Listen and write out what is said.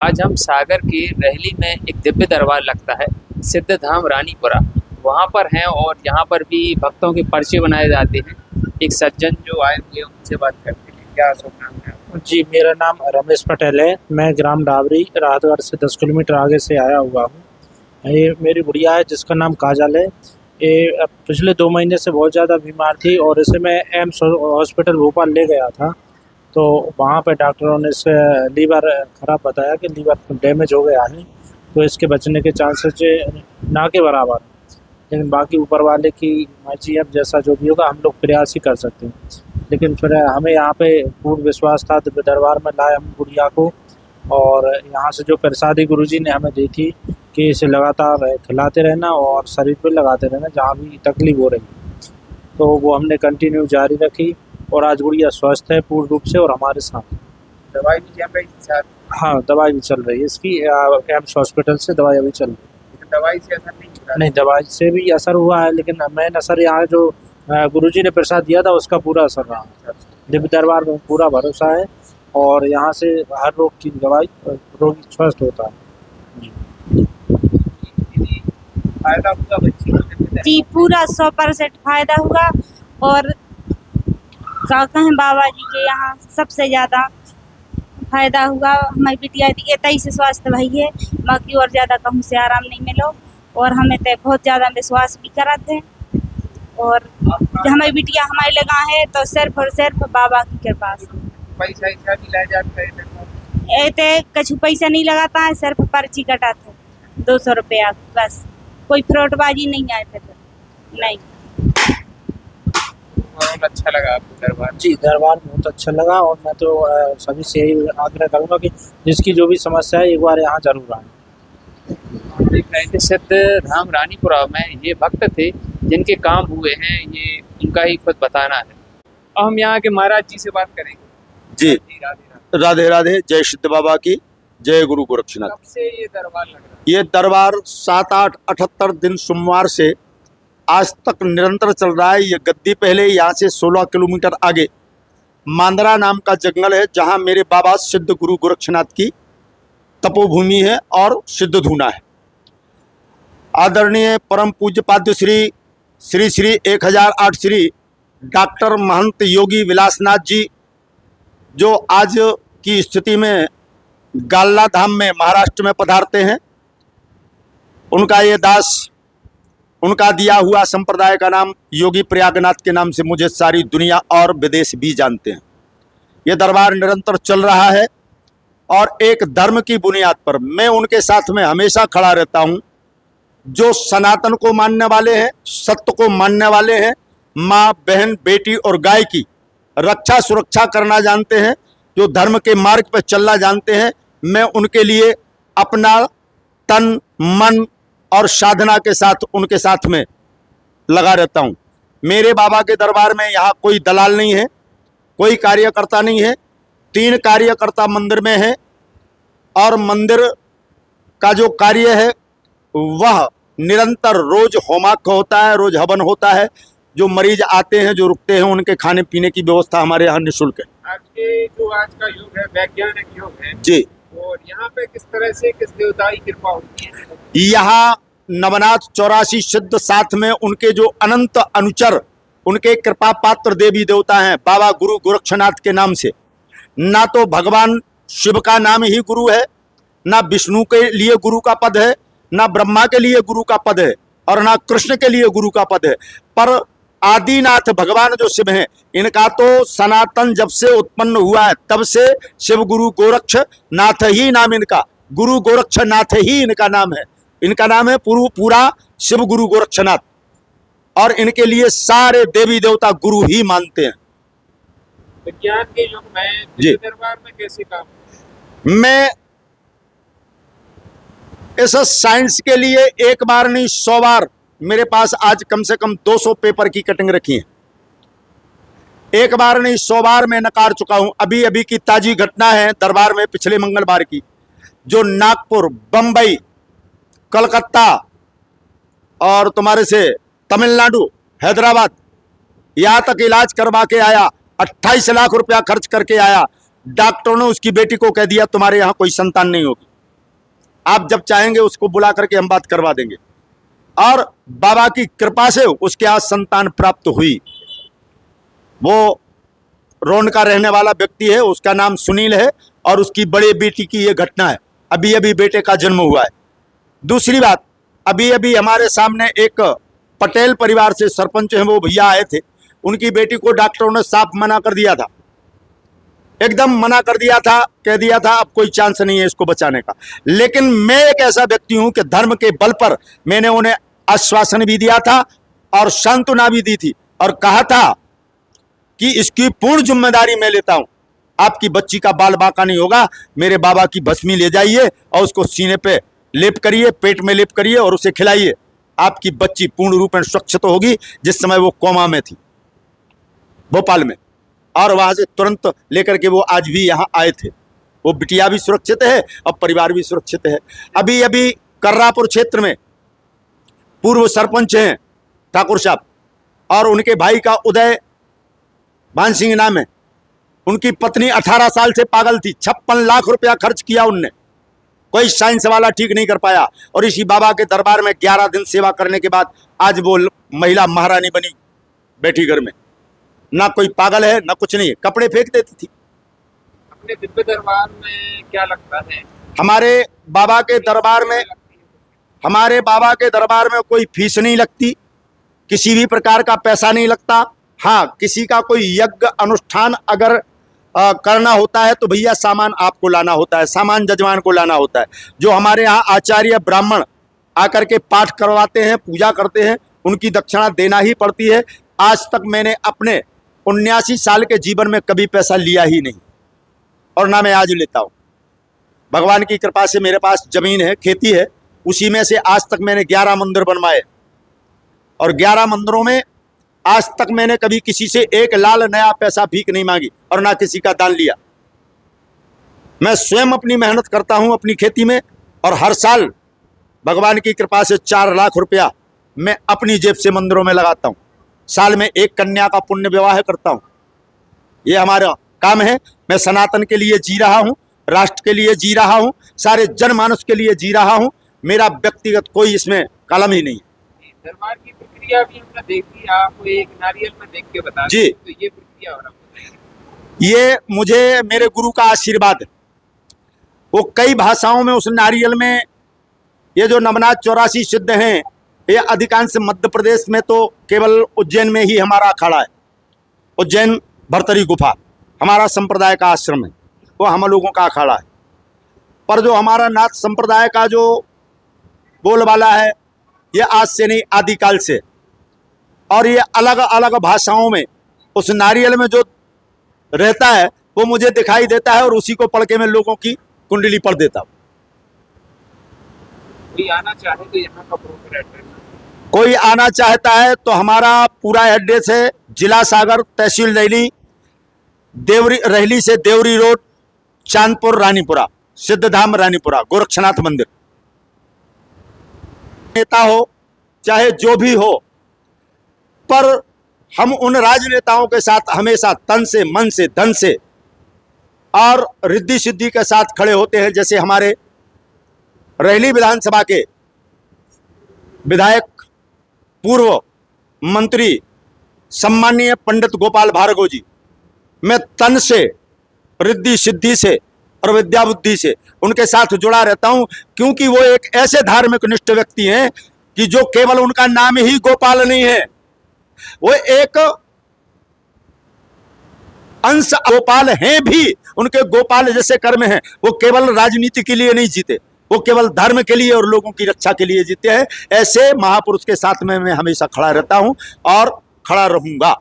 आज हम सागर के रहली में एक दिव्य दरबार लगता है, सिद्ध धाम रानीपुरा। वहाँ पर हैं और यहाँ पर भी भक्तों के पर्चे बनाए जाते हैं। एक सज्जन जो आए हुए हैं उनसे बात करते हैं। क्या शुभ नाम है आपका? जी, मेरा नाम रमेश पटेल है। मैं ग्राम डाबरी राहतगढ़ से 10 किलोमीटर आगे से आया हुआ हूँ। ये मेरी गुड़िया है जिसका नाम काजल है। ये पिछले 2 महीने से बहुत ज़्यादा बीमार थी और इसे मैं एम्स हॉस्पिटल भोपाल ले गया था। तो वहाँ पे डॉक्टरों ने इसे लीवर ख़राब बताया कि लीवर डैमेज हो गया है, तो इसके बचने के चांसेस ना के बराबर हैं। लेकिन बाकी ऊपर वाले की मर्जी, अब जैसा जो भी होगा हम लोग प्रयास ही कर सकते हैं। लेकिन फिर हमें यहाँ पे पूर्ण विश्वास था, दिव्य दरबार में लाए हम गुड़िया को, और यहाँ से जो प्रसादी गुरुजी ने हमें दी थी कि इसे लगातार खिलाते रहना और शरीर पे लगाते रहना जहाँ भी तकलीफ हो रही, तो वो हमने कंटिन्यू जारी रखी और आज गुड़िया स्वस्थ है पूर्ण रूप से और हमारे साथ। दवाई भी चल रही थी साथ? हाँ, दवाई भी चल रही है इसकी। एम्स हॉस्पिटल से दवाई अभी चल रही है। लेकिन दवाई से असर नहीं हुआ? नहीं, दवाई से भी असर हुआ है, लेकिन मेन असर यहाँ जो गुरुजी ने प्रसाद दिया था उसका पूरा असर रहा। दिव्य दरबार में पूरा भरोसा है और यहाँ से हर रोग की दवाई रोगी स्वस्थ होता है। फायदा हुआ बच्ची को? जी, पूरा 100% फायदा हुआ। और क्या कहें, बाबा जी के यहाँ सबसे ज़्यादा फायदा हुआ। हमारी बिटिया एतई से स्वास्थ्य भई है, बाकी और ज़्यादा कहूँ से आराम नहीं मिलो। और हमें तो बहुत ज़्यादा विश्वास भी करा थे। और हमारी बिटिया हमारे लगा है तो सिर्फ और सिर्फ बाबा की कृपा से। पैसा ऐसा भी ला जाता है? एते कछु पैसा नहीं लगाता है, सिर्फ पर्ची कटाते 200 रुपया बस। कोई फ्रॉडबाजी नहीं आए थे तो नहीं। बहुत अच्छा लगा आपको दरबार? जी, दरबार बहुत अच्छा लगा और मैं तो सभी से यही आग्रह करूँगा कि जिसकी जो भी समस्या है एक बार यहाँ जरूर आए। देख रहे थे सिद्ध धाम रानीपुरा में ये भक्त थे जिनके काम हुए हैं, ये उनका ही खुद बताना है। अब हम यहाँ के महाराज जी से बात करेंगे। जी, राधे राधे। राधे राधे। जय सिद्ध बाबा की, जय गुरु गोरक्षनाथ। कब से ये दरबार लग रहा है? ये दरबार 7, 8, 78 दिन सोमवार से आज तक निरंतर चल रहा है। ये गद्दी पहले यहाँ से 16 किलोमीटर आगे मांदरा नाम का जंगल है, जहाँ मेरे बाबा सिद्ध गुरु गोरक्षनाथ की तपोभूमि है और सिद्ध धूना है। आदरणीय परम पूज्य पाद्य श्री श्री श्री 1008 श्री डॉक्टर महंत योगी विलासनाथ जी, जो आज की स्थिति में गाल्ला धाम में महाराष्ट्र में पधारते हैं, उनका ये दास, उनका दिया हुआ संप्रदाय का नाम योगी प्रयागनाथ के नाम से मुझे सारी दुनिया और विदेश भी जानते हैं। ये दरबार निरंतर चल रहा है और एक धर्म की बुनियाद पर मैं उनके साथ में हमेशा खड़ा रहता हूँ। जो सनातन को मानने वाले हैं, सत्य को मानने वाले हैं, माँ बहन बेटी और गाय की रक्षा सुरक्षा करना जानते हैं, जो धर्म के मार्ग पर चलना जानते हैं, मैं उनके लिए अपना तन मन और साधना के साथ उनके साथ में लगा रहता हूँ। मेरे बाबा के दरबार में यहाँ कोई दलाल नहीं है, कोई कार्यकर्ता नहीं है। 3 कार्यकर्ता मंदिर में है और मंदिर का जो कार्य है वह निरंतर रोज होमाक होता है, रोज हवन होता है। जो मरीज आते हैं, जो रुकते हैं, उनके खाने पीने की व्यवस्था हमारे यहाँ निःशुल्क है। आज का युग है वैज्ञानिक युग है जी, और यहाँ पे किस तरह से किस देवता की कृपा होती है? यहाँ नवनाथ 84 सिद्ध, साथ में उनके जो अनंत अनुचर, उनके कृपा पात्र देवी देवता हैं बाबा गुरु गोरक्षनाथ के नाम से। ना तो भगवान शिव का नाम ही गुरु है, ना विष्णु के लिए गुरु का पद है, ना ब्रह्मा के लिए गुरु का पद है और ना कृष्ण के लिए गुरु का पद है। पर आदिनाथ भगवान जो शिव हैं, इनका तो सनातन जब से उत्पन्न हुआ है तब से शिव गुरु गोरक्षनाथ ही नाम इनका, गुरु गोरक्षनाथ ही इनका नाम है। इनका नाम है पूरा शिव गुरु गोरक्षनाथ, और इनके लिए सारे देवी देवता गुरु ही मानते हैं। विज्ञान के युग में जी, दरबार में कैसे काम? मैं इस साइंस के लिए एक बार नहीं 100 बार, मेरे पास आज कम से कम 200 पेपर की कटिंग रखी है। एक बार नहीं 100 बार मैं नकार चुका हूं। अभी अभी की ताजी घटना है दरबार में पिछले मंगलवार की, जो नागपुर, बंबई, कलकत्ता और तुम्हारे से तमिलनाडु, हैदराबाद यहाँ तक इलाज करवा के आया। 28 लाख रुपया खर्च करके आया। डॉक्टर ने उसकी बेटी को कह दिया तुम्हारे यहाँ कोई संतान नहीं होगी। आप जब चाहेंगे उसको बुला करके हम बात करवा देंगे। और बाबा की कृपा से उसके आज संतान प्राप्त हुई। वो रोड का रहने वाला व्यक्ति है, उसका नाम सुनील है और उसकी बड़ी बेटी की ये घटना है। अभी अभी बेटे का जन्म हुआ है। दूसरी बात, अभी अभी हमारे सामने एक पटेल परिवार से सरपंच हैं, वो भैया आए थे। उनकी बेटी को डॉक्टरों ने साफ मना कर दिया था, एकदम मना कर दिया था, कह दिया था अब कोई चांस नहीं है इसको बचाने का। लेकिन मैं एक ऐसा व्यक्ति हूं कि धर्म के बल पर मैंने उन्हें आश्वासन भी दिया था और सांत्वना भी दी थी और कहा था कि इसकी पूर्ण जिम्मेदारी मैं लेता हूं। आपकी बच्ची का बाल बाका नहीं होगा, मेरे बाबा की भस्मी ले जाइए और उसको सीने पे लेप करिए, पेट में लेप करिए और उसे खिलाइए। आपकी बच्ची पूर्ण रूप में स्वच्छ तो होगी। जिस समय वो कोमा में थी भोपाल में, और वहां से तुरंत लेकर के वो आज भी यहाँ आए थे। वो बिटिया भी सुरक्षित है और परिवार भी सुरक्षित है। अभी अभी कर्रापुर क्षेत्र में पूर्व सरपंच हैं ठाकुर साहब, और उनके भाई का उदय भान सिंह नाम है। उनकी पत्नी 18 साल से पागल थी, 56 लाख रुपया खर्च किया उनने, कोई साइंस वाला ठीक नहीं कर पाया। और इसी बाबा के दरबार में 11 दिन सेवा करने के बाद आज वो महिला महारानी बनी बैठी घर में। ना कोई पागल है ना कुछ नहीं है, कपड़े फेंक देती थी। अपने दिव्य दरबार में क्या लगता है? हमारे बाबा के दरबार में कोई फीस नहीं लगती, किसी भी प्रकार का पैसा नहीं लगता। हाँ, किसी का कोई यज्ञ अनुष्ठान अगर करना होता है तो भैया सामान आपको लाना होता है, सामान जजमान को लाना होता है। जो हमारे यहाँ आचार्य ब्राह्मण आकर के पाठ करवाते हैं, पूजा करते हैं, उनकी दक्षिणा देना ही पड़ती है। आज तक मैंने अपने 79 साल के जीवन में कभी पैसा लिया ही नहीं और ना मैं आज लेता हूँ। भगवान की कृपा से मेरे पास जमीन है, खेती है, उसी में से आज तक मैंने 11 मंदिर बनवाए और 11 मंदिरों में आज तक मैंने कभी किसी से एक लाल नया पैसा भीख नहीं मांगी और ना किसी का दान लिया। मैं स्वयं अपनी मेहनत करता हूं अपनी खेती में और हर साल भगवान की कृपा से 4 लाख रुपया मैं अपनी जेब से मंदिरों में लगाता हूं। साल में एक कन्या का पुण्य विवाह करता हूं। ये हमारा काम है। मैं सनातन के लिए जी रहा हूं, राष्ट्र के लिए जी रहा हूं, सारे जनमानस के लिए जी रहा हूं। मेरा व्यक्तिगत कोई इसमें कलम ही नहीं है। दरबार की प्रक्रिया भी हमने देखी, आप एक नारियल में देख के बता जी। तो ये प्रक्रिया हो रहा है। ये मुझे मेरे गुरु का आशीर्वाद है। वो कई भाषाओं में उस नारियल में, ये जो नवनाथ 84 सिद्ध हैं, ये अधिकांश मध्य प्रदेश में तो केवल उज्जैन में ही हमारा अखाड़ा है। उज्जैन भरतरी गुफा हमारा संप्रदाय का आश्रम है, वो हम लोगों का अखाड़ा है। पर जो हमारा नाथ संप्रदाय का जो बोलबाला है, ये आज से नहीं आदिकाल से, और ये अलग अलग भाषाओं में उस नारियल में जो रहता है वो मुझे दिखाई देता है और उसी को पढ़ के मैं लोगों की कुंडली पढ़ देता हूँ। कोई आना चाहे तो यहाँ का प्रॉपर एड्रेस? कोई आना चाहता है तो हमारा पूरा एड्रेस है जिला सागर, तहसील रैली, रैली से देवरी रोड, चांदपुर रानीपुरा, सिद्धधाम रानीपुरा, गोरक्षनाथ मंदिर। नेता हो चाहे जो भी हो, पर हम उन राजनेताओं के साथ हमेशा तन से, मन से, धन से और रिद्धि सिद्धि के साथ खड़े होते हैं। जैसे हमारे रैली विधानसभा के विधायक, पूर्व मंत्री सम्माननीय पंडित गोपाल भार्गव जी, मैं तन से, रिद्धि सिद्धि से और विद्या बुद्धि से उनके साथ जुड़ा रहता हूं, क्योंकि वो एक ऐसे धार्मिक निष्ठ व्यक्ति हैं कि जो केवल उनका नाम ही गोपाल नहीं है, वो एक अंश गोपाल हैं भी। उनके गोपाल जैसे कर्म हैं। वो केवल राजनीति के लिए नहीं जीते, वो केवल धर्म के लिए और लोगों की रक्षा के लिए जीते हैं। ऐसे महापुरुष के साथ में मैं हमेशा खड़ा रहता हूं और खड़ा रहूंगा।